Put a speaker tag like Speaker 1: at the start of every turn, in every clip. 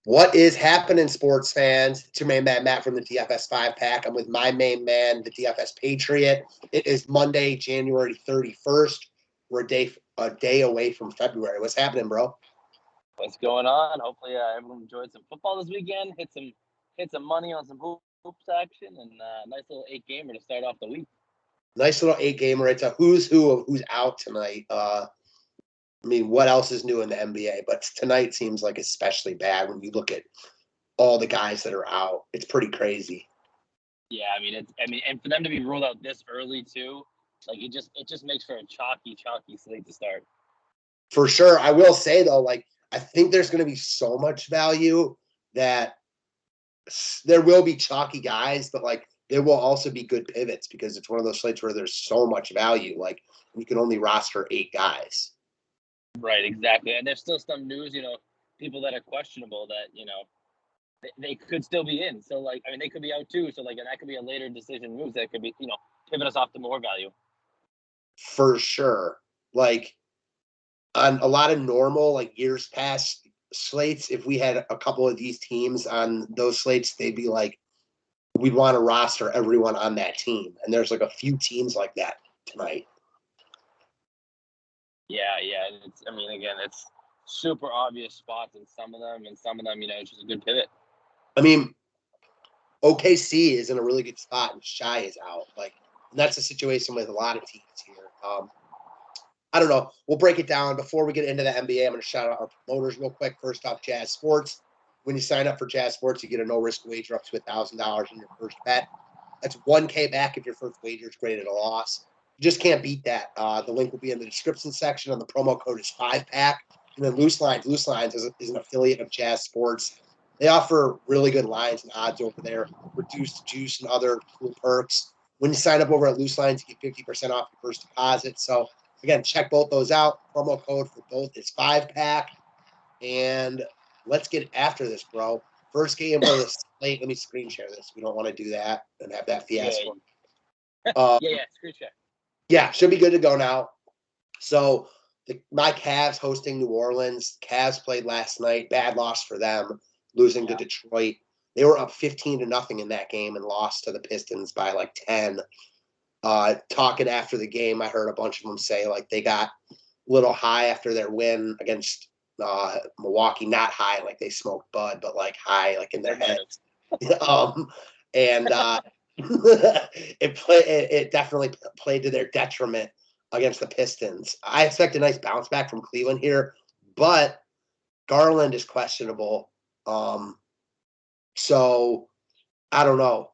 Speaker 1: What is happening, sports fans? It's your main man, Matt, from the DFS 5-Pack. I'm with my main man, the DFS Patriot. It is Monday, January 31st. We're a day away from February. What's happening, bro?
Speaker 2: What's going on? Hopefully everyone enjoyed some football this weekend. Hit some money on some hoops action, and nice little 8-gamer to start off the week.
Speaker 1: Nice little 8-gamer. It's a who's who of who's out tonight. What else is new in the NBA? But tonight seems like especially bad when you look at all the guys that are out. It's pretty crazy.
Speaker 2: Yeah, and for them to be ruled out this early too, like it just makes for a chalky slate to start.
Speaker 1: For sure. I will say though, I think there's going to be so much value that there will be chalky guys, but there will also be good pivots because it's one of those slates where there's so much value. You can only roster 8 guys.
Speaker 2: Right, exactly. And there's still some news, people that are questionable that, they could still be in. So, they could be out too. So, and that could be a later decision move that could be, pivot us off to more value.
Speaker 1: For sure. On a lot of normal, years past slates, if we had a couple of these teams on those slates, they'd be we'd want to roster everyone on that team. And there's a few teams like that tonight.
Speaker 2: Yeah. It's super obvious spots in some of them, and some of them, it's just a good pivot.
Speaker 1: OKC is in a really good spot, and Shai is out. And that's a situation with a lot of teams here. I don't know. We'll break it down. Before we get into the NBA, I'm going to shout out our promoters real quick. First off, Jazz Sports. When you sign up for Jazz Sports, you get a no-risk wager up to $1,000 in your first bet. That's $1,000 back if your first wager is graded a loss. You just can't beat that. The link will be in the description section, and the promo code is 5-Pack. And then Loose Lines. Loose Lines is an affiliate of Jazz Sports. They offer really good lines and odds over there, reduced juice and other cool perks. When you sign up over at Loose Lines, you get 50% off your first deposit. So, again, check both those out. Promo code for both is 5-Pack. And let's get after this, bro. First game for the slate. Let me screen share this. We don't want to do that and have that fiasco.
Speaker 2: Yeah, screen share.
Speaker 1: Yeah, should be good to go now. So, my Cavs hosting New Orleans. Cavs played last night. Bad loss for them, losing to Detroit. They were up 15-0 in that game and lost to the Pistons by 10. Talking after the game, I heard a bunch of them say they got a little high after their win against Milwaukee. Not high like they smoked bud, but high in their heads. And it definitely played to their detriment against the Pistons. I expect a nice bounce back from Cleveland here, but Garland is questionable. So I don't know.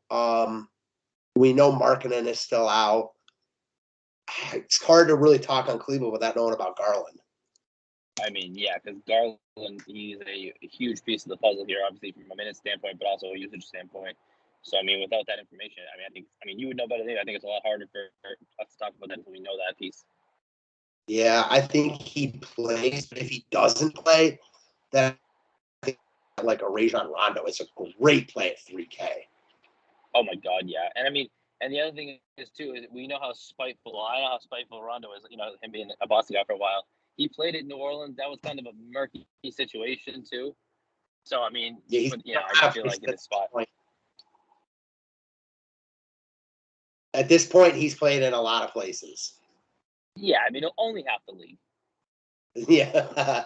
Speaker 1: We know Markkanen is still out. It's hard to really talk on Cleveland without knowing about Garland.
Speaker 2: Because Garland, he's a huge piece of the puzzle here, obviously from a minute standpoint, but also a usage standpoint. So, without that information, you would know better than me. I think it's a lot harder for us to talk about that until we know that piece.
Speaker 1: Yeah, I think he plays, but if he doesn't play, then I think a Rajon Rondo is a great play at 3K.
Speaker 2: Oh my God, yeah. And the other thing is too is we know how spiteful. I know how spiteful Rondo is. Him being a Boston guy for a while. He played at New Orleans. That was kind of a murky situation too. So I just feel like in this spot.
Speaker 1: At this point, he's played in a lot of places.
Speaker 2: Yeah, he'll only have to leave.
Speaker 1: Yeah.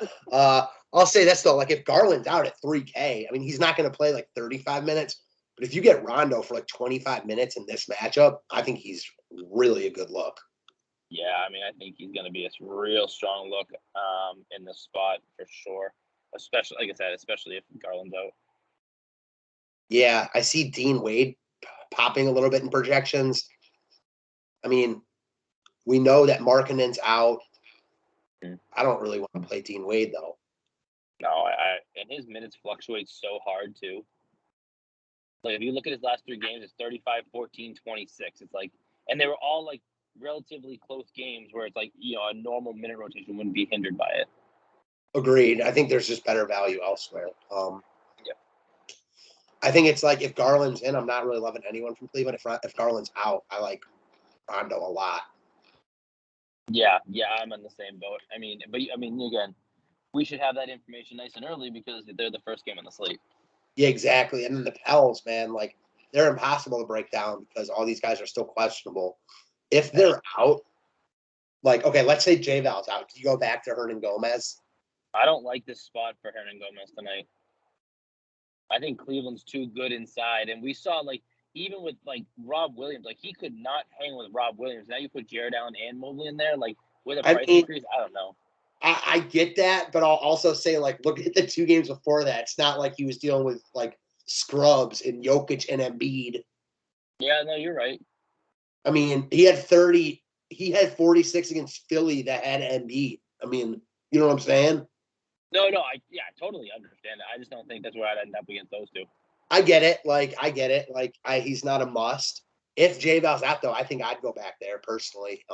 Speaker 1: I'll say this though, if Garland's out at 3K, he's not going to play 35 minutes. But if you get Rondo for 25 minutes in this matchup, I think he's really a good look.
Speaker 2: Yeah, I think he's going to be a real strong look in this spot for sure. Especially, like I said, especially if Garland's out.
Speaker 1: Yeah, I see Dean Wade popping a little bit in projections. We know that Markkanen's out. I don't really want to play Dean Wade, though.
Speaker 2: No, and his minutes fluctuate so hard, too. If you look at his last 3 games, it's 35, 14, 26. It's and they were all relatively close games where it's a normal minute rotation wouldn't be hindered by it.
Speaker 1: Agreed. I think there's just better value elsewhere.
Speaker 2: Yeah.
Speaker 1: I think it's if Garland's in, I'm not really loving anyone from Cleveland. If Garland's out, I like Rondo a lot.
Speaker 2: Yeah, I'm on the same boat. Again, we should have that information nice and early because they're the first game on the slate.
Speaker 1: Yeah, exactly. And then the Pels, man, like they're impossible to break down because all these guys are still questionable. If they're out, like, okay, let's say J Val's out. Do you go back to Hernan Gomez?
Speaker 2: I don't like this spot for Hernan Gomez tonight. I think Cleveland's too good inside. And we saw, like, even with, like, Rob Williams, like, he could not hang with Rob Williams. Now you put Jared Allen and Mobley in there, like, with a price increase, I don't know.
Speaker 1: I get that, but I'll also say, like, look at the 2 games before that. It's not like he was dealing with, like, scrubs and Jokic and Embiid.
Speaker 2: Yeah, no, you're right.
Speaker 1: I mean, he had 46 against Philly that had Embiid. I mean, you know what I'm saying?
Speaker 2: No, I totally understand it. I just don't think that's where I'd end up against those two.
Speaker 1: I get it. He's not a must. If J Val's out, though, I think I'd go back there personally.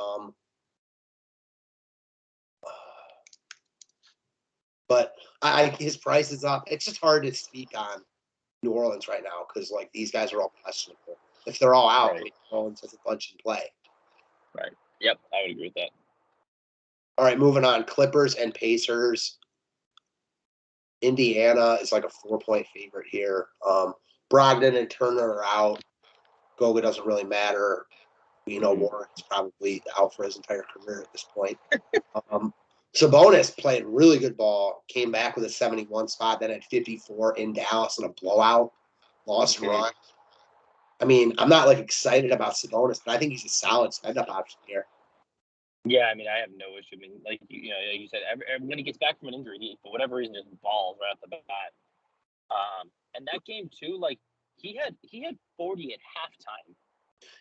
Speaker 1: But his price is up. It's just hard to speak on New Orleans right now because, like, these guys are all questionable. If they're all out,
Speaker 2: right.
Speaker 1: I mean, New Orleans has a bunch in play.
Speaker 2: Right. Yep, I would agree with that.
Speaker 1: All right, moving on. Clippers and Pacers. Indiana is like a 4-point favorite here. Brogdon and Turner are out. Goga doesn't really matter. We know Warren's probably out for his entire career at this point. Sabonis played really good ball, came back with a 71 spot, then had 54 in Dallas in a blowout, lost run. I mean, I'm not, like, excited about Sabonis, but I think he's a solid stand-up option here.
Speaker 2: Yeah, I mean, I have no issue. I mean, like you said, when he gets back from an injury, he, for whatever reason, just balls right off the bat. And that game too, like he had 40 at halftime.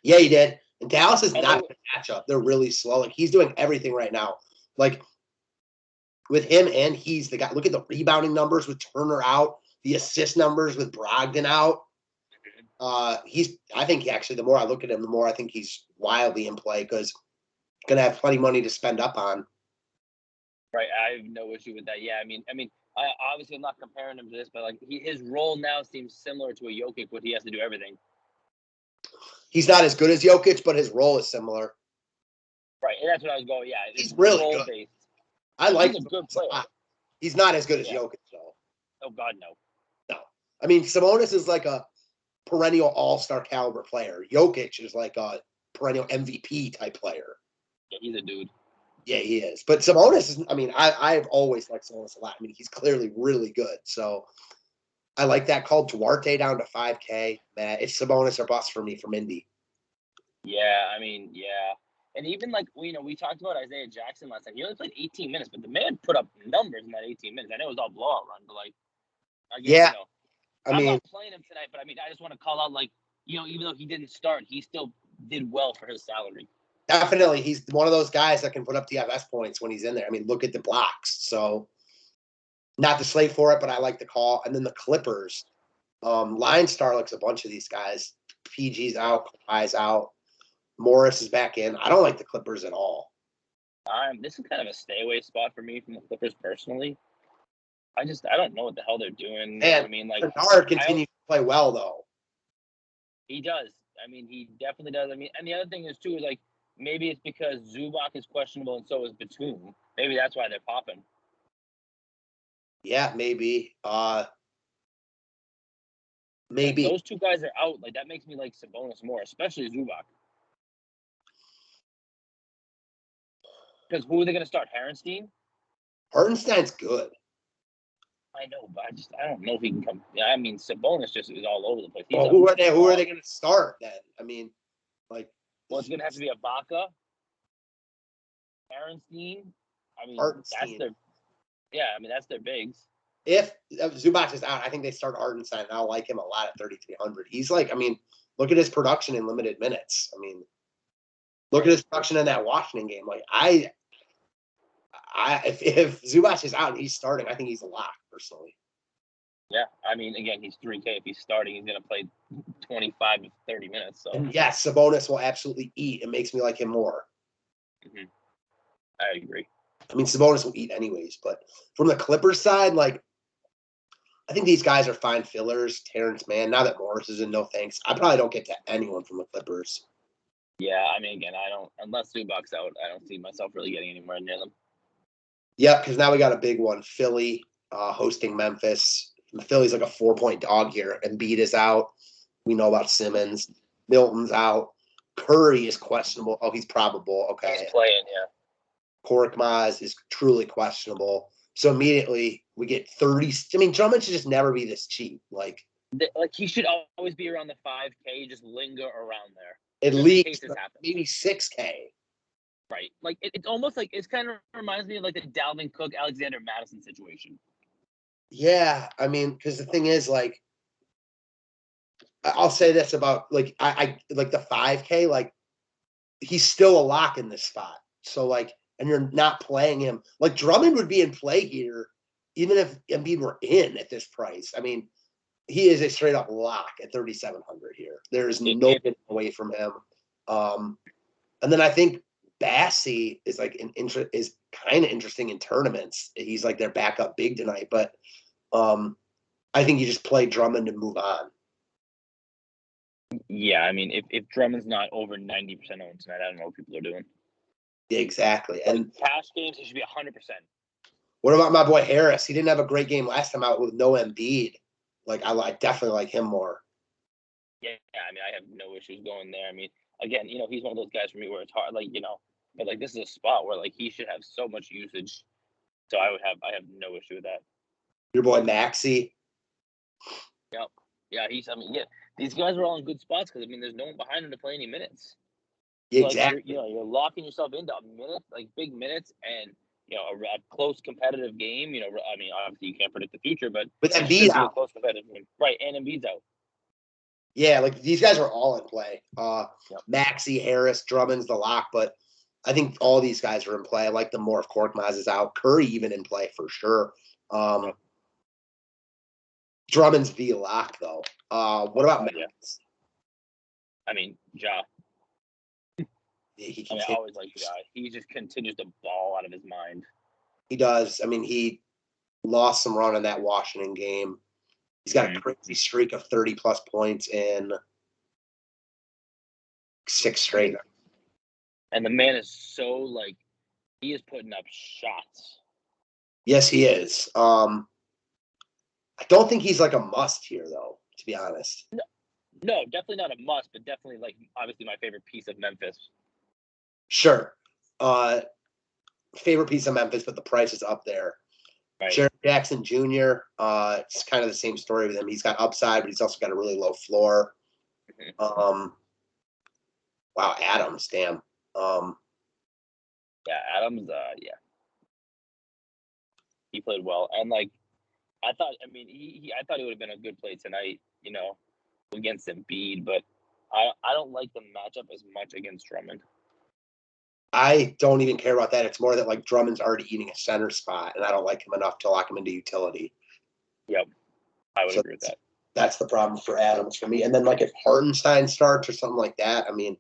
Speaker 1: Yeah, he did. And Dallas is not a good matchup. They're really slow. Like, he's doing everything right now. Like, with him, and he's the guy. Look at the rebounding numbers with Turner out, the assist numbers with Brogdon out. I think actually, the more I look at him, the more I think he's wildly in play because going to have plenty of money to spend up on.
Speaker 2: Right, I have no issue with that. Yeah, I mean, I obviously I'm not comparing him to this, but like his role now seems similar to a Jokic, but he has to do everything.
Speaker 1: He's not as good as Jokic, but his role is similar.
Speaker 2: Right, and that's what I was going. Yeah,
Speaker 1: he's really good.
Speaker 2: Based.
Speaker 1: I like
Speaker 2: him a good player.
Speaker 1: He's not as good as Jokic, though.
Speaker 2: Oh God, no.
Speaker 1: No, I mean Sabonis is like a perennial all-star caliber player. Jokic is like a perennial MVP type player.
Speaker 2: Yeah, he's a dude.
Speaker 1: Yeah, he is. But Sabonis is, I mean, I've always liked Sabonis a lot. I mean, he's clearly really good. So I like that call. Duarte down to 5K. Man, it's Sabonis or bust for me from Indy.
Speaker 2: Yeah, I mean, yeah. And even like, we talked about Isaiah Jackson last time. He only played 18 minutes, but the man put up numbers in that 18 minutes. I know it was all blowout run, but like, I guess, I'm not playing him tonight, but I mean, I just want to call out, like, even though he didn't start, he still did well for his salary.
Speaker 1: Definitely. He's one of those guys that can put up DFS points when he's in there. I mean, look at the blocks. So not the slate for it, but I like the call. And then the Clippers. Line Star looks a bunch of these guys. PG's out, Kawhi's out. Morris is back in. I don't like the Clippers at all.
Speaker 2: This is kind of a stay away spot for me from the Clippers personally. I don't know what the hell they're doing.
Speaker 1: And
Speaker 2: I mean, like,
Speaker 1: Bernard continues to play well, though.
Speaker 2: He does. I mean, he definitely does. I mean, and the other thing is too is like maybe it's because Zubac is questionable and so is Batum. Maybe that's why they're popping.
Speaker 1: Yeah, maybe. Maybe
Speaker 2: if those two guys are out, like that makes me like Sabonis more, especially Zubac. Because who are they going to start? Hartenstein?
Speaker 1: Hartenstein's good.
Speaker 2: I know, but I don't know if he can come. Yeah, I mean, Sabonis just is all over the place.
Speaker 1: Well, who are they going to start then? I mean, like,
Speaker 2: well, it's going to have to be Ibaka, Hartenstein. I mean, that's their bigs.
Speaker 1: If Zubac is out, I think they start Hartenstein, and I like him a lot at 3,300. He's like, I mean, look at his production in limited minutes. I mean, look at his production in that Washington game. Like, if Zubac is out and he's starting, I think he's a lock personally.
Speaker 2: Yeah, I mean, again, he's 3K. If he's starting, he's going to play 25 to 30 minutes. So.
Speaker 1: And yes, Sabonis will absolutely eat. It makes me like him more.
Speaker 2: Mm-hmm. I agree.
Speaker 1: I mean, Sabonis will eat anyways, but from the Clippers side, like, I think these guys are fine fillers. Terrence Mann, now that Morris is in, no thanks. I probably don't get to anyone from the Clippers.
Speaker 2: Yeah, I mean, again, I don't, unless Zubac's out, I don't see myself really getting anywhere near them.
Speaker 1: Yep, because now we got a big one. Philly hosting Memphis. Philly's like a 4-point dog here. Embiid is out. We know about Simmons. Milton's out. Curry is questionable. Oh, he's probable. Okay.
Speaker 2: He's playing, yeah.
Speaker 1: Korkmaz is truly questionable. So immediately we get 30. I mean, Drummond should just never be this cheap. Like
Speaker 2: he should always be around the 5K, just linger around there.
Speaker 1: At least maybe 6K.
Speaker 2: Right. Like it's almost like it kind of reminds me of like the Dalvin Cook, Alexander Madison situation.
Speaker 1: Yeah, I mean, because the thing is, like, I'll say this about like I like the 5K, like he's still a lock in this spot. So like, and you're not playing him. Like Drummond would be in play here, even if Embiid were in at this price. I mean, he is a straight up lock at 3,700 here. There is no getting away from him. And then I think Bassey is like is kind of interesting in tournaments. He's like their backup big tonight, but I think you just play Drummond and move on.
Speaker 2: Yeah, I mean, if Drummond's not over 90% owned tonight, I don't know what people are doing.
Speaker 1: Yeah, exactly.
Speaker 2: Like,
Speaker 1: and
Speaker 2: cash games, he should be 100%.
Speaker 1: What about my boy Harris? He didn't have a great game last time out with no Embiid. Like I definitely like him more.
Speaker 2: Yeah, I mean, I have no issues going there. I mean, again, he's one of those guys for me where it's hard, like, but like this is a spot where like he should have so much usage. So I have no issue with that.
Speaker 1: Your boy Maxey.
Speaker 2: Yep. Yeah, these guys are all in good spots because I mean, there's no one behind him to play any minutes.
Speaker 1: So, exactly.
Speaker 2: Like, you're locking yourself into a minute, like big minutes, and a close competitive game. I mean, obviously you can't predict the future, but
Speaker 1: with Embiid out,
Speaker 2: a close competitive game, right? And Embiid's out.
Speaker 1: Yeah, like these guys are all in play. Maxey, Harris, Drummond's the lock, but I think all these guys are in play. I like them more if Korkmaz is out. Curry even in play for sure. Drummond's the lock though. What about Memphis?
Speaker 2: I mean, Ja. I always like Ja. He just continues to ball out of his mind.
Speaker 1: He does. I mean, he lost some run in that Washington game. He's got a crazy streak of 30-plus points in 6 straight.
Speaker 2: And the man is so, like, he is putting up shots.
Speaker 1: Yes, he is. I don't think he's like a must here, though, to be honest.
Speaker 2: No, definitely not a must, but definitely, like, obviously my favorite piece of Memphis.
Speaker 1: Sure. Favorite piece of Memphis, but the price is up there. Right. Jaren Jackson Jr., it's kind of the same story with him. He's got upside, but he's also got a really low floor. Wow, Adams, damn.
Speaker 2: Yeah, Adams, yeah. He played well. And, like, I thought he would have been a good play tonight, against Embiid, but I don't like the matchup as much against Drummond.
Speaker 1: I don't even care about that. It's more that like Drummond's already eating a center spot, and I don't like him enough to lock him into utility.
Speaker 2: Yep, I would agree with that.
Speaker 1: That's the problem for Adams for me. And then like if Hartenstein starts or something like that, I mean,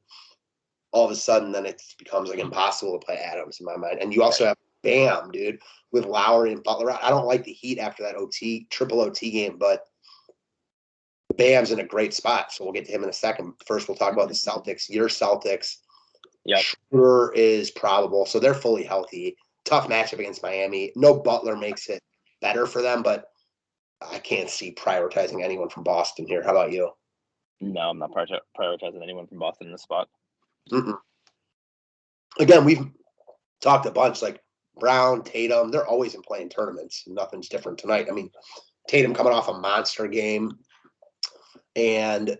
Speaker 1: all of a sudden then it becomes like impossible to play Adams in my mind. And you also have Bam, dude, with Lowry and Butler. I don't like the Heat after that triple OT game, but Bam's in a great spot. So we'll get to him in a second. First, we'll talk about the Celtics. Your Celtics.
Speaker 2: Yep.
Speaker 1: Schroeder is probable, so they're fully healthy. Tough matchup against Miami. No Butler makes it better for them, but I can't see prioritizing anyone from Boston here. How about you?
Speaker 2: No, I'm not prioritizing anyone from Boston in this spot.
Speaker 1: Mm-mm. Again, we've talked a bunch, like Brown, Tatum. They're always in play in tournaments. Nothing's different tonight. I mean, Tatum coming off a monster game, and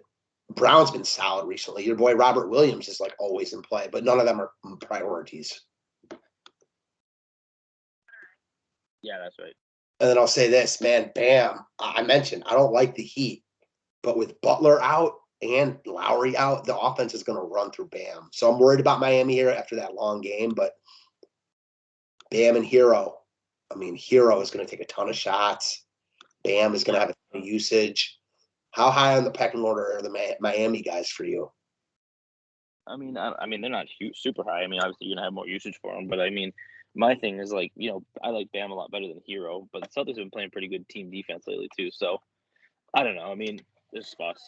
Speaker 1: Brown's been solid recently. Your boy Robert Williams is like always in play, but none of them are priorities.
Speaker 2: Yeah, that's right.
Speaker 1: And then I'll say this, man, Bam. I mentioned I don't like the Heat, but with Butler out and Lowry out, the offense is going to run through Bam. So I'm worried about Miami here after that long game, but Bam and Hero. I mean, Hero is going to take a ton of shots. Bam is going to have a ton of usage. How high on the pecking order are the Miami guys for you?
Speaker 2: I mean, they're not super high. I mean, obviously you're gonna have more usage for them, but I mean, my thing is like, I like Bam a lot better than Hero, but the Celtics have been playing pretty good team defense lately too. So I don't know. I mean, there's spots.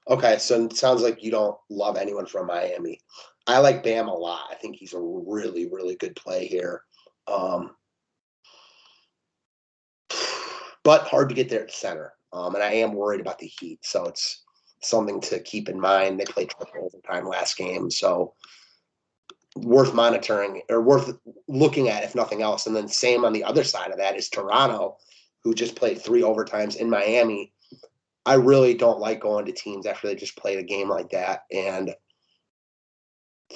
Speaker 1: Okay, so it sounds like you don't love anyone from Miami. I like Bam a lot. I think he's a really, really good play here. But hard to get there at the center. And I am worried about the Heat, so it's something to keep in mind. They played triple overtime last game, so worth monitoring or worth looking at, if nothing else. And then same on the other side of that is Toronto, who just played 3 overtimes in Miami. I really don't like going to teams after they just played a game like that. And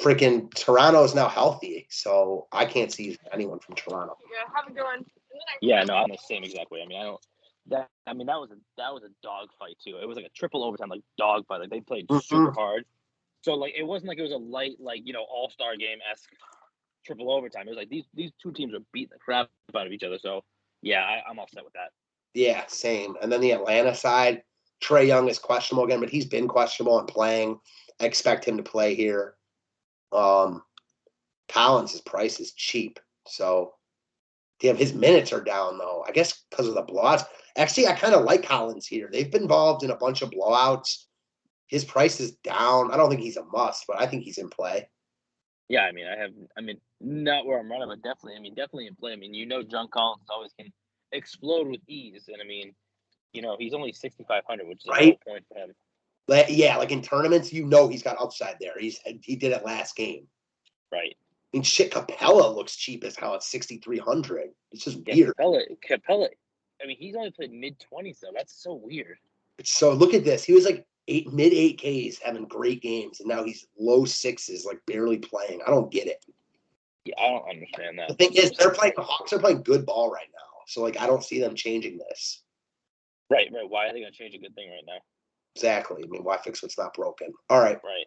Speaker 1: freaking Toronto is now healthy, so I can't see anyone from Toronto.
Speaker 3: Yeah, have a good one.
Speaker 2: Yeah, no, I'm the same exact way. I mean, I don't. That was a dog fight too. It was like a triple overtime, like dog fight. Like they played super hard. So like it wasn't like it was a light, like all-star game-esque triple overtime. It was like these two teams were beating the crap out of each other. So yeah, I'm all set with that.
Speaker 1: Yeah, same. And then the Atlanta side, Trae Young is questionable again, but he's been questionable and playing. I expect him to play here. Collins' price is cheap, so damn, his minutes are down though. I guess because of the blowouts. Actually, I kind of like Collins here. They've been involved in a bunch of blowouts. His price is down. I don't think he's a must, but I think he's in play.
Speaker 2: Yeah, I mean, not where I'm running, but definitely in play. I mean, John Collins always can explode with ease, and I mean, he's only 6,500, which is a low point for him.
Speaker 1: But yeah, like in tournaments, he's got upside there. He did it last game.
Speaker 2: Right.
Speaker 1: I mean, shit, Capella looks cheap as hell at 6,300. It's just weird.
Speaker 2: Capella. I mean, he's only played mid-20s though. That's so weird.
Speaker 1: So look at this. He was like mid 8Ks having great games, and now he's low 6s, like barely playing. I don't get it.
Speaker 2: Yeah, I don't understand that.
Speaker 1: The thing is, the Hawks are playing good ball right now, so like I don't see them changing this.
Speaker 2: Right. Why are they gonna change a good thing right now?
Speaker 1: Exactly. I mean, why fix what's not broken? All right.
Speaker 2: Right.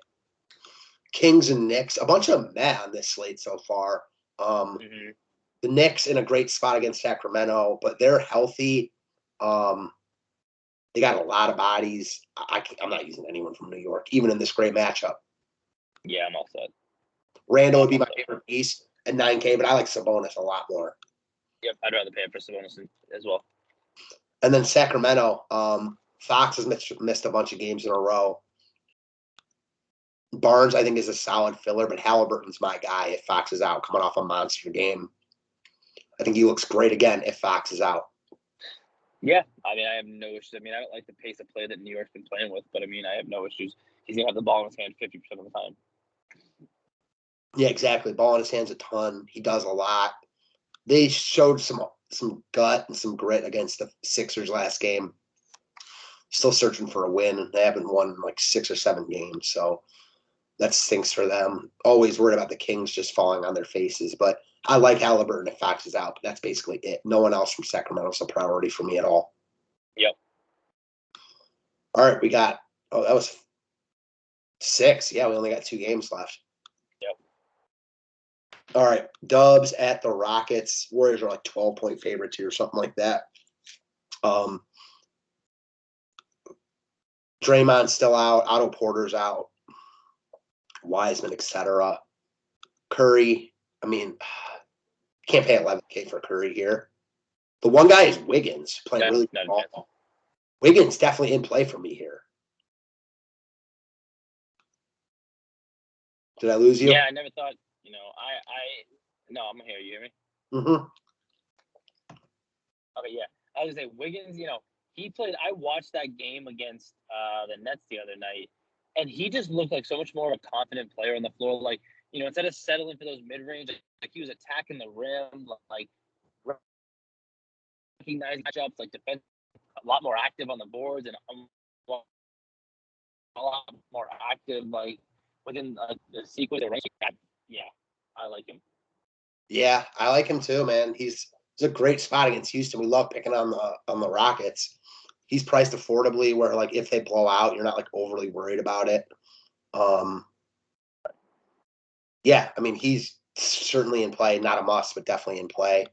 Speaker 1: Kings and Knicks, a bunch of meh on this slate so far. The Knicks in a great spot against Sacramento, but they're healthy. They got a lot of bodies. I'm not using anyone from New York, even in this great matchup.
Speaker 2: Yeah, I'm all set.
Speaker 1: Randall would be my favorite piece at 9K, but I like Sabonis a lot more.
Speaker 2: Yep, I'd rather pay for Sabonis as well.
Speaker 1: And then Sacramento, Fox has missed a bunch of games in a row. Barnes, I think, is a solid filler, but Halliburton's my guy if Fox is out, coming off a monster game. I think he looks great again if Fox is out.
Speaker 2: Yeah, I mean, I have no issues. I mean, I don't like the pace of play that New York's been playing with, but I mean, I have no issues. He's going to have the ball in his hand 50% of the time.
Speaker 1: Yeah, exactly. Ball in his hands a ton. He does a lot. They showed some gut and some grit against the Sixers last game. Still searching for a win. They haven't won like 6 or 7 games, so that stinks for them. Always worried about the Kings just falling on their faces, but I like Halliburton if Fox is out, but that's basically it. No one else from Sacramento is a priority for me at all.
Speaker 2: Yep.
Speaker 1: All right, that was 6. Yeah, we only got 2 games left.
Speaker 2: Yep.
Speaker 1: All right, Dubs at the Rockets. Warriors are like 12-point favorites here, something like that. Draymond's still out. Otto Porter's out. Wiseman, etc. Curry, I mean, can't pay 11K for Curry here. The one guy is Wiggins, playing really good ball. Wiggins definitely in play for me here. Did I lose you?
Speaker 2: Yeah, I never thought, no, I'm here. You hear me?
Speaker 1: Mm-hmm.
Speaker 2: Okay, yeah. I was going to say, Wiggins, he played, I watched that game against the Nets the other night, and he just looked like so much more of a confident player on the floor. Like, instead of settling for those mid-range, like he was attacking the rim, like recognizing matchups, like defense, a lot more active on the boards, and a lot more active, like within the sequence. Yeah, I like him.
Speaker 1: Yeah, I like him too, man. He's a great spot against Houston. We love picking on the Rockets. He's priced affordably, where like if they blow out, you're not like overly worried about it. Yeah, I mean he's certainly in play, not a must, but definitely in play.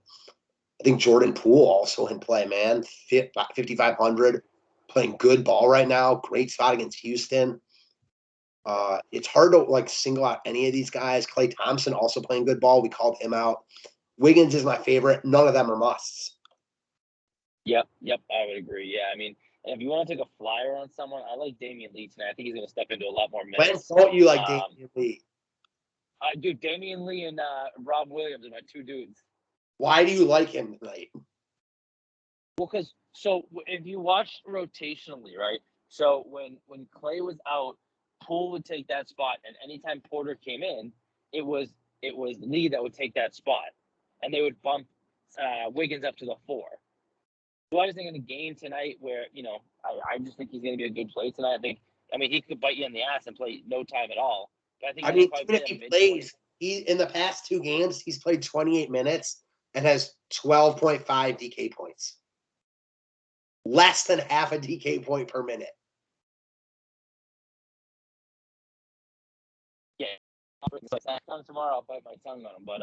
Speaker 1: I think Jordan Poole also in play, man. 5,500, playing good ball right now. Great spot against Houston. It's hard to like single out any of these guys. Klay Thompson also playing good ball. We called him out. Wiggins is my favorite. None of them are musts.
Speaker 2: Yep, I would agree. Yeah, I mean, if you want to take a flyer on someone, I like Damian Lee tonight. I think he's going to step into a lot more minutes.
Speaker 1: When don't you like Damian Lee?
Speaker 2: Dude, Damian Lee and Rob Williams are my 2 dudes.
Speaker 1: Why do you like him tonight?
Speaker 2: Well, because if you watch rotationally, right? So when Clay was out, Poole would take that spot, and anytime Porter came in, it was Lee that would take that spot, and they would bump Wiggins up to the 4. So I just think in a game tonight where I just think he's going to be a good play tonight. I mean he could bite you in the ass and play no time at all. But I think
Speaker 1: I
Speaker 2: he'll
Speaker 1: mean,
Speaker 2: probably
Speaker 1: even
Speaker 2: play
Speaker 1: if
Speaker 2: a
Speaker 1: he
Speaker 2: mid-20.
Speaker 1: plays, in the past 2 games, he's played 28 minutes and has 12.5 DK points. Less than half a DK point per minute.
Speaker 2: Yeah, tomorrow I'll bite my tongue on him, but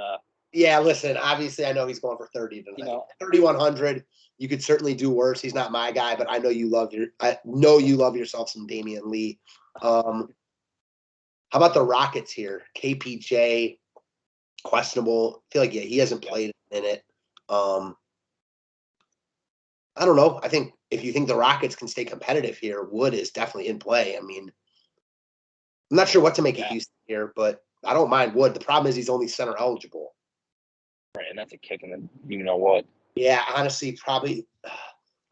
Speaker 1: yeah, listen, obviously I know he's going for 30 tonight. 3,100. You could certainly do worse. He's not my guy, but I know you love yourself some Damian Lee. How about the Rockets here? KPJ, questionable. I feel like he hasn't played in it. I don't know. I think if you think the Rockets can stay competitive here, Wood is definitely in play. I mean, I'm not sure what to make of Houston here, but I don't mind Wood. The problem is he's only center eligible.
Speaker 2: Right, and that's a kick in the what.
Speaker 1: Yeah, honestly, probably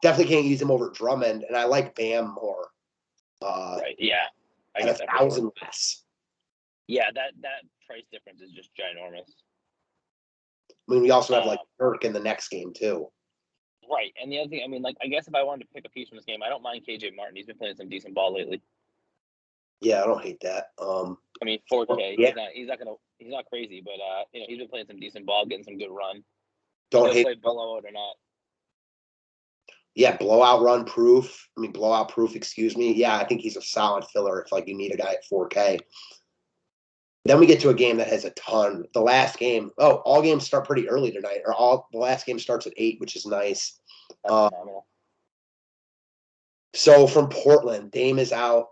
Speaker 1: definitely can't use him over Drummond, and I like Bam more.
Speaker 2: Right, yeah.
Speaker 1: I get 1,000 less.
Speaker 2: Yeah, that price difference is just ginormous.
Speaker 1: I mean, we also have Dirk in the next game too.
Speaker 2: Right, and the other thing, I mean, I guess if I wanted to pick a piece from this game, I don't mind KJ Martin. He's been playing some decent ball lately.
Speaker 1: Yeah, I don't hate that.
Speaker 2: I mean, 4K. Yeah. He's not crazy, but he's been playing some decent ball, getting some good run.
Speaker 1: Don't hate
Speaker 2: play blowout or not.
Speaker 1: Yeah, blowout proof. Excuse me. Yeah, I think he's a solid filler if you need a guy at 4K. Then we get to a game that has a ton. The last game, all games start pretty early tonight, the last game starts at 8, which is nice. So from Portland, Dame is out,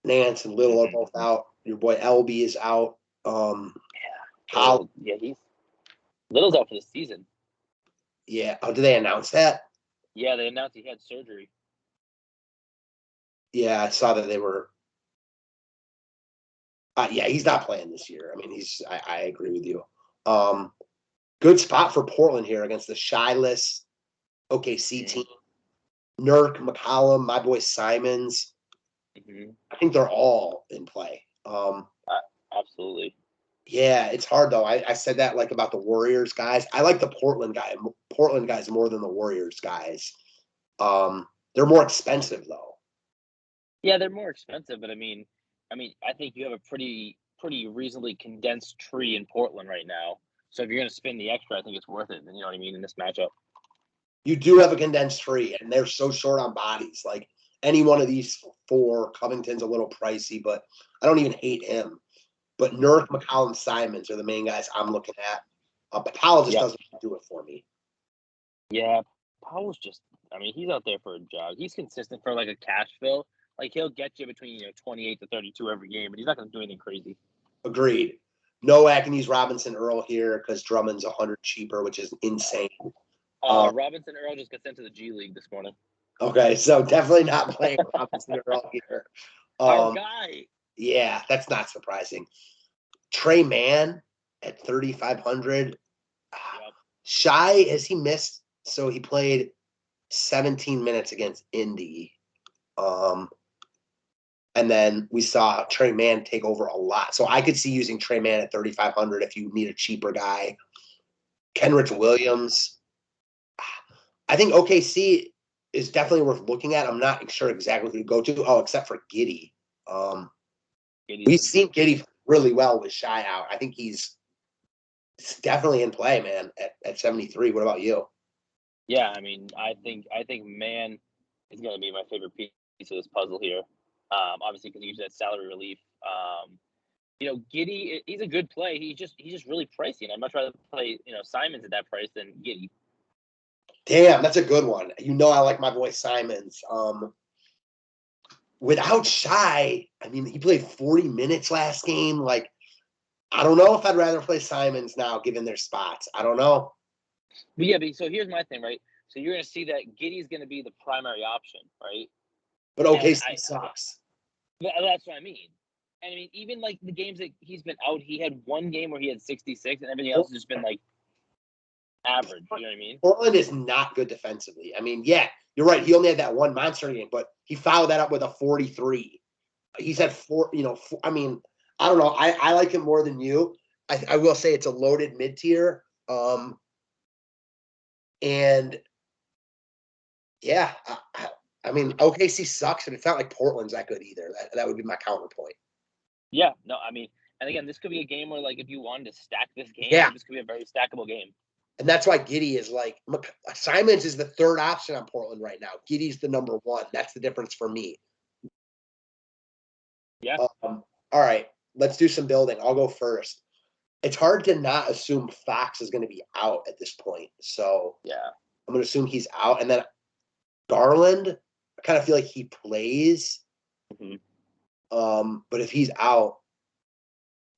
Speaker 1: Nance and Little are both out. Your boy LB is out.
Speaker 2: Little's out for the season.
Speaker 1: Yeah. Oh, did they announce that?
Speaker 2: Yeah, they announced he had surgery.
Speaker 1: Yeah, I saw that they were. Yeah, he's not playing this year. I mean, I agree with you. Good spot for Portland here against the shyless OKC team. Nurk, McCollum, my boy Simons. I think they're all in play.
Speaker 2: Absolutely.
Speaker 1: Yeah, it's hard though. I said that about the Warriors guys. I like the Portland guys more than the Warriors guys. They're more expensive though.
Speaker 2: Yeah, they're more expensive, but I mean, I think you have a pretty reasonably condensed tree in Portland right now. So if you're going to spend the extra, I think it's worth it. You know what I mean in this matchup.
Speaker 1: You do have a condensed tree, and they're so short on bodies. Any one of these 4, Covington's a little pricey, but I don't even hate him. But Nurk, McCollum, Simons are the main guys I'm looking at. But Powell just doesn't do it for me.
Speaker 2: Yeah, Powell's just, he's out there for a jog. He's consistent for a cash fill. He'll get you between 28 to 32 every game, but he's not going to do anything crazy.
Speaker 1: Agreed. No Actonese Robinson Earl here because Drummond's 100 cheaper, which is insane.
Speaker 2: Robinson Earl just got sent to the G League this morning.
Speaker 1: Okay, so definitely not playing Robinson Earl here.
Speaker 2: Our guy.
Speaker 1: Yeah, that's not surprising. Trey Mann at 3,500. Shy, has he missed? So he played 17 minutes against Indy. And then we saw Trey Mann take over a lot. So I could see using Trey Mann at 3,500 if you need a cheaper guy. Kenrich Williams. I think OKC is definitely worth looking at. I'm not sure exactly who to go to. Except for Giddey. We've seen Giddey really well with Shy out. I think he's definitely in play, man, at 73. What about you?
Speaker 2: Yeah, I think Mann is going to be my favorite piece of this puzzle here. Obviously, because he uses that salary relief. Giddey, he's a good play. He's just really pricey, and I'd much rather play Simons at that price than Giddey.
Speaker 1: Damn, that's a good one. I like my boy Simons. Without Shy, he played 40 minutes last game. I don't know if I'd rather play Simons now, given their spots. I don't know.
Speaker 2: But yeah, so here's my thing, right? So you're going to see that Giddey's going to be the primary option, right?
Speaker 1: But OKC sucks.
Speaker 2: That's what I mean. And even the games that he's been out, he had one game where he had 66, and everything else has just been average. You know what I mean?
Speaker 1: Portland is not good defensively. I mean, yeah, you're right. He only had that one monster game, but he fouled that up with a 43. He's had four. I mean, I don't know. I like him more than you. I will say it's a loaded mid tier. And yeah, I mean, OKC sucks, but it's not like Portland's that good either. That would be my counterpoint.
Speaker 2: Yeah, no, I mean, and again, this could be a game where, like, if you wanted to stack this game, this could be a very stackable game.
Speaker 1: And that's why Giddey is like Simons is the third option on Portland right now. Giddey's the number one. That's the difference for me.
Speaker 2: Yeah.
Speaker 1: All right, let's do some building. I'll go first. It's hard to not assume Fox is going to be out at this point. So
Speaker 2: yeah,
Speaker 1: I'm going to assume he's out. And then Garland, I kind of feel like he plays.
Speaker 2: Mm-hmm.
Speaker 1: But if he's out,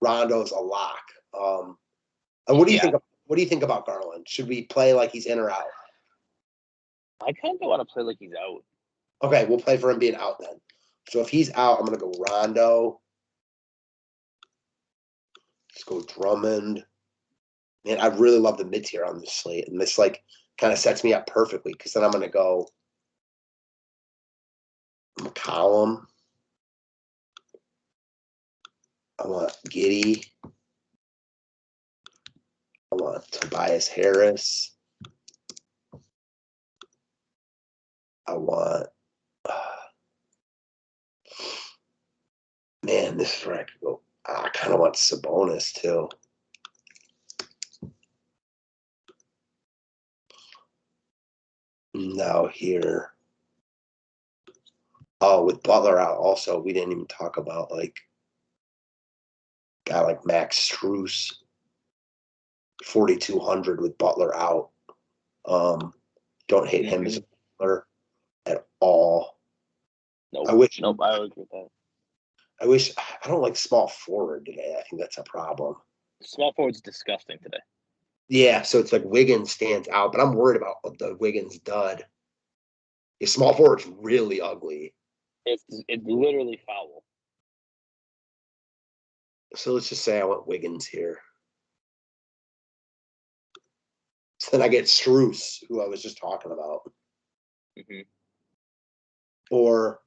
Speaker 1: Rondo's a lock. And what do you think? What do you think about Garland? Should we play like he's in or out?
Speaker 2: I kind of want to play like he's out.
Speaker 1: Okay, we'll play for him being out then. So if he's out, I'm going to go Rondo. Let's go Drummond. Man, I really love the mid tier on this slate. And this, like, kind of sets me up perfectly because then I'm going to go McCollum. I want Giddey. I want Tobias Harris. I want. Man, this is where I could go. I kind of want Sabonis too. Now here. Oh, with Butler out also, we didn't even talk about like guy like Max Strus, 4,200 with Butler out. Don't hate him as a Butler at all.
Speaker 2: Nope.
Speaker 1: I wish.
Speaker 2: Nope. I would agree with that.
Speaker 1: I don't like small forward today. I think that's a problem.
Speaker 2: Small forward's disgusting today.
Speaker 1: Yeah, so it's like Wiggins stands out, but I'm worried about the Wiggins dud. His small forward's really ugly.
Speaker 2: It's literally foul.
Speaker 1: So let's just say I want Wiggins here. So then I get Strus, who I was just talking about.
Speaker 2: Mm-hmm.
Speaker 1: Or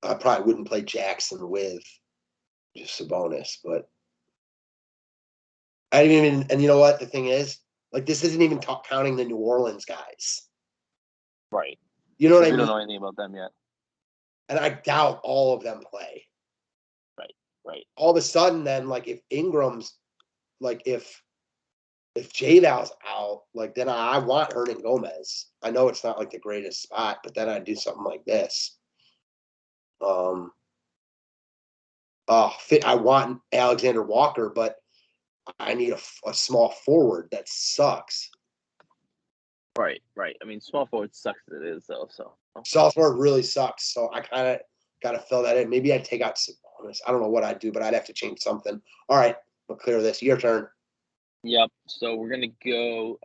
Speaker 1: I probably wouldn't play Jackson with just Sabonis, but I didn't even. And you know what? The thing is, like, this isn't even counting the New Orleans guys.
Speaker 2: Right.
Speaker 1: You know what I mean?
Speaker 2: We don't know anything about them yet.
Speaker 1: And I doubt all of them play.
Speaker 2: Right.
Speaker 1: All of a sudden, then, like, if Ingram's, like, if J-Val's out, like, then I want Hernan Gomez. I know it's not, like, the greatest spot, but then I'd do something like this. I want Alexander Walker, but I need a small forward that sucks.
Speaker 2: Right. I mean, small forward sucks as it is, though. So
Speaker 1: small forward really sucks. So I kind of got to fill that in. Maybe I'd take out Sabonis. I don't know what I'd do, but I'd have to change something. All right, we'll clear this. Your turn.
Speaker 2: Yep. So we're gonna go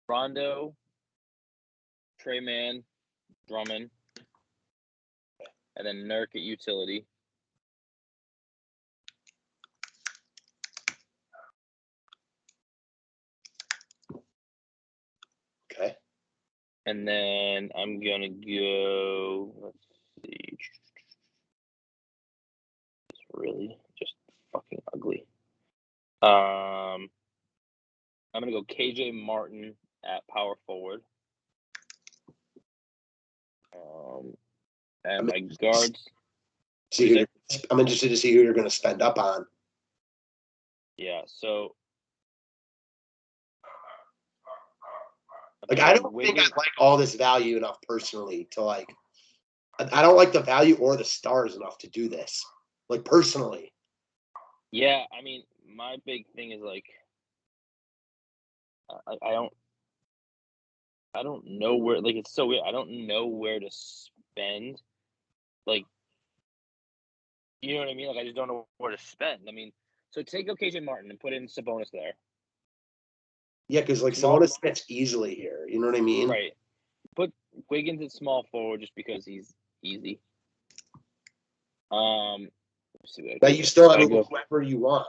Speaker 2: Rondo, Trey Man, Drummond, and then Nurk at utility.
Speaker 1: Okay.
Speaker 2: And then I'm gonna go. Let's see. It's really just fucking ugly. I'm gonna go KJ Martin at power forward. And my guards.
Speaker 1: I'm interested to see who you're going to spend up on.
Speaker 2: Yeah, so
Speaker 1: like I don't think I like all this value enough personally to like. I don't like the value or the stars enough to do this. Like personally.
Speaker 2: Yeah, I mean, my big thing is like, I don't know where. Like, it's so weird. I don't know where to spend. Like, you know what I mean? Like, I just don't know where to spend. I mean, so take out KJ Martin and put in Sabonis there.
Speaker 1: Yeah, because like Sabonis fits easily here. You know what I mean?
Speaker 2: Right. Put Wiggins at small forward just because he's easy. see what I
Speaker 1: Now
Speaker 2: can
Speaker 1: you
Speaker 2: do.
Speaker 1: still
Speaker 2: If
Speaker 1: have
Speaker 2: I go,
Speaker 1: whoever you want.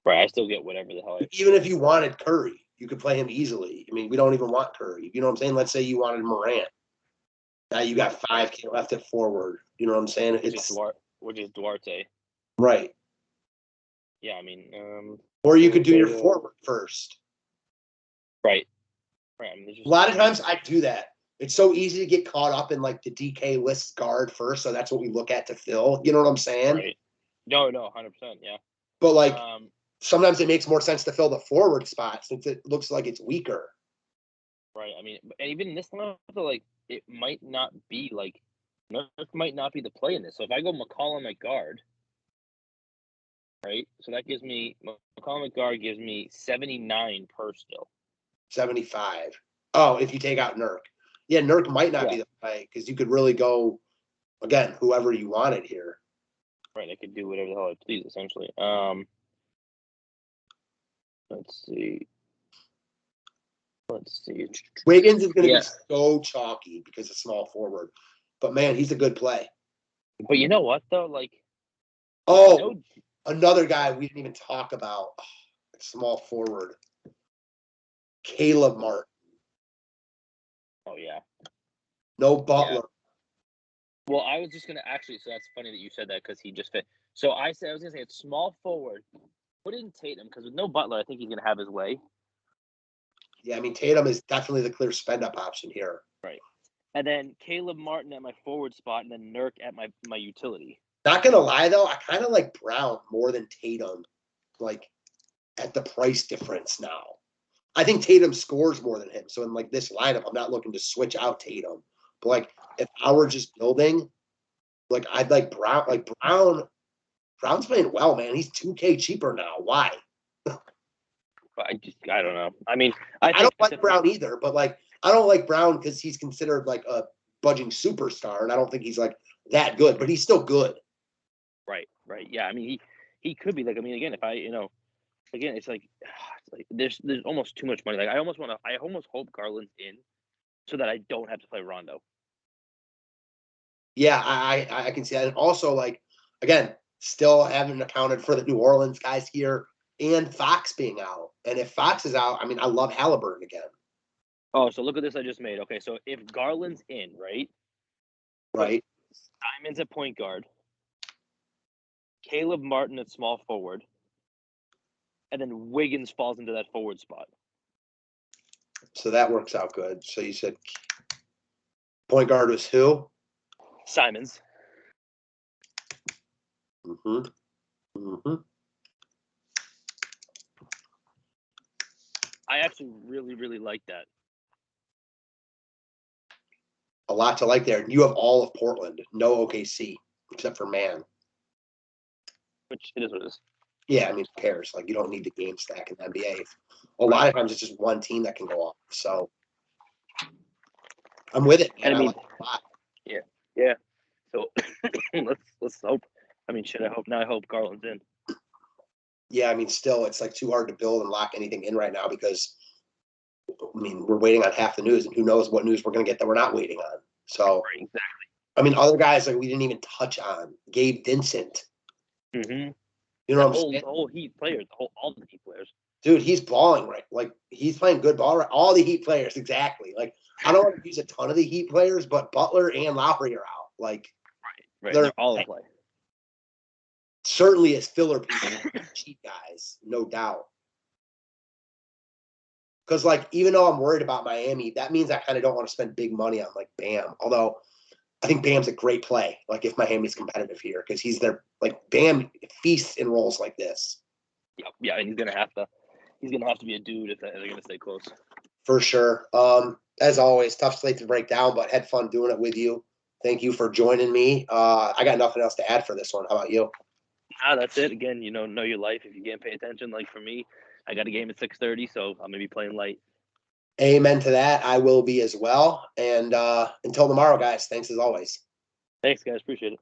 Speaker 2: right, I still get whatever the hell I.
Speaker 1: Even if you wanted Curry, you could play him easily. I mean, we don't even want Curry. You know what I'm saying? Let's say you wanted Morant. Now you got 5K left at forward. You know what I'm saying?
Speaker 2: Which is Duarte.
Speaker 1: Right.
Speaker 2: Yeah, I mean,
Speaker 1: or you could do your forward first.
Speaker 2: Right. Right. I mean,
Speaker 1: A lot of times I do that. It's so easy to get caught up in like the DK list guard first, so that's what we look at to fill. You know what I'm saying?
Speaker 2: Right. No, 100%. Yeah.
Speaker 1: But like sometimes it makes more sense to fill the forward spot since it looks like it's weaker.
Speaker 2: Right. I mean, and even this time, like it might not be like Nurk might not be the play in this. So if I go McCollum at guard, right? So that gives me McCollum at guard gives me 79 per still.
Speaker 1: 75. Oh, if you take out Nurk. Yeah, Nurk might not be the play because you could really go again, whoever you wanted here.
Speaker 2: Right, I could do whatever the hell I please, essentially. Let's see.
Speaker 1: Wiggins is going to be so chalky because of small forward, but man, he's a good play.
Speaker 2: But you know what though, like,
Speaker 1: another guy we didn't even talk about, small forward, Caleb Martin.
Speaker 2: Oh yeah.
Speaker 1: No Butler. Yeah.
Speaker 2: Well, I was just gonna actually. So that's funny that you said that because he just fit. So I was gonna say it's small forward. Put in Tatum because with no Butler, I think he's gonna have his way.
Speaker 1: Yeah, I mean Tatum is definitely the clear spend up option here.
Speaker 2: Right, and then Caleb Martin at my forward spot, and then Nurk at my utility.
Speaker 1: Not gonna lie though, I kind of like Brown more than Tatum, like at the price difference now. I think Tatum scores more than him. So in like this lineup, I'm not looking to switch out Tatum. But like if I were just building, like I'd like Brown. Like Brown's playing well, man. He's 2K cheaper now. Why?
Speaker 2: I don't know. I mean,
Speaker 1: I don't like Brown either, but like I don't like Brown because he's considered like a budging superstar, and I don't think he's like that good, but he's still good.
Speaker 2: Right. Yeah. I mean, he could be like. I mean, again, if again, it's like there's almost too much money. Like I almost hope Garland's in, so that I don't have to play Rondo.
Speaker 1: Yeah, I can see that, and also like again, still haven't accounted for the New Orleans guys here and Fox being out. And if Fox is out, I mean, I love Halliburton again.
Speaker 2: Oh, so look at this I just made. Okay, so if Garland's in, right?
Speaker 1: Right.
Speaker 2: Simon's at point guard. Caleb Martin at small forward. And then Wiggins falls into that forward spot.
Speaker 1: So that works out good. So you said point guard was who?
Speaker 2: Simons. I actually really, really like that.
Speaker 1: A lot to like there. You have all of Portland, no OKC, except for Man.
Speaker 2: Which it is what it is.
Speaker 1: Yeah, I mean, who cares? Like, you don't need the game stack in the NBA. A lot of times it's just one team that can go off. So I'm with it, man.
Speaker 2: And I mean,
Speaker 1: like it a lot.
Speaker 2: Yeah. So let's hope. I mean, I hope Garland's in.
Speaker 1: Yeah, I mean, still, it's like too hard to build and lock anything in right now because, I mean, we're waiting on half the news, and who knows what news we're going to get that we're not waiting on. So,
Speaker 2: right, exactly.
Speaker 1: I mean, other guys like we didn't even touch on. Gabe Vincent.
Speaker 2: Mm-hmm.
Speaker 1: You know what I'm saying?
Speaker 2: The whole Heat players, all the Heat players.
Speaker 1: Dude, he's balling, right? Like, he's playing good ball, right? All the Heat players, exactly. Like, I don't want to use a ton of the Heat players, but Butler and Lowry are out. Like,
Speaker 2: right. They're all in play.
Speaker 1: Certainly as filler people, cheap guys, no doubt. Because, like, even though I'm worried about Miami, that means I kind of don't want to spend big money on, like, Bam. Although, I think Bam's a great play, like, if Miami's competitive here, because he's their, like, Bam feasts in roles like this.
Speaker 2: Yeah, and he's going to have to be a dude if they're going to stay close.
Speaker 1: For sure. As always, tough slate to break down, but had fun doing it with you. Thank you for joining me. I got nothing else to add for this one. How about you?
Speaker 2: That's it. Again, know your life. If you can't pay attention, like for me, I got a game at 6:30, so I'm gonna be playing light.
Speaker 1: Amen to that. I will be as well. And until tomorrow, guys. Thanks as always.
Speaker 2: Thanks, guys. Appreciate it.